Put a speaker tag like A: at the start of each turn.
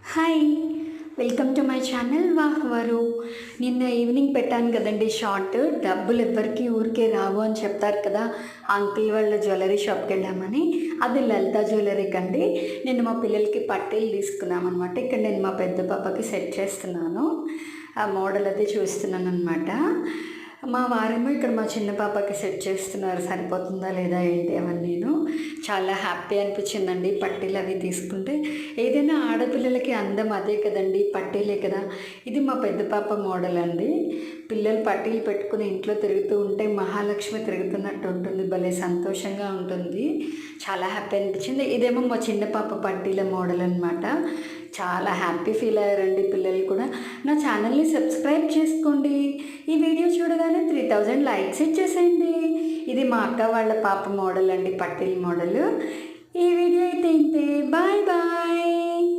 A: Hi! Welcome to my channel వాహ్‌వరు. నిన్న evening పెట్టాను కదండీ షార్ట్. డబ్బులు ఎవ్వరికీ ఊరికే రావు అని చెప్తారు కదా! అంకుల్ వాళ్ళ జ్యువెలరీ షాప్‌కెళ్ళామని. అది లలిత జ్యువెలరీకండి. నిన్న మా పిల్లలకి పట్టీలు తీసుకున్నామనమాట. ఇక్కడ నేను మా పెద్ద పాపకి సెట్ చేస్తున్నాను. ఆ మోడల్ అది చూస్తున్నాననమాట. మా వారేమో ఇక్కడ మా చిన్న పాపకి సెట్ చేస్తున్నారు. సరిపోతుందా లేదా ఏంటి అవన్నీను. చాలా హ్యాపీ అనిపించిందండి పట్టీలు అవి తీసుకుంటే. ఏదైనా ఆడపిల్లలకి అందం అదే కదండీ! పట్టీలే కదా! ఇది మా పెద్ద పాప మోడల్ అండి. పిల్లలు పట్టీలు పెట్టుకుని ఇంట్లో తిరుగుతూ ఉంటే మహాలక్ష్మి తిరుగుతున్నట్టు ఉంటుంది. భలే సంతోషంగా ఉంటుంది. చాలా హ్యాపీ అనిపించింది. ఇదేమో మా చిన్న పాప పట్టీల మోడల్ అనమాట. చాలా హ్యాపీ ఫీల్ అయ్యారండి పిల్లలు కూడా. నా ఛానల్ని సబ్స్క్రైబ్ చేసుకోండి. ఈ వీడియో చూడగానే 3000 లైక్స్ ఇచ్చేసేయండి. ఇది మా అక్క వాళ్ళ పాప మోడల్ అండి, పట్టీల మోడల్. ఈ వీడియో అయితే ఇంతే. Bye bye.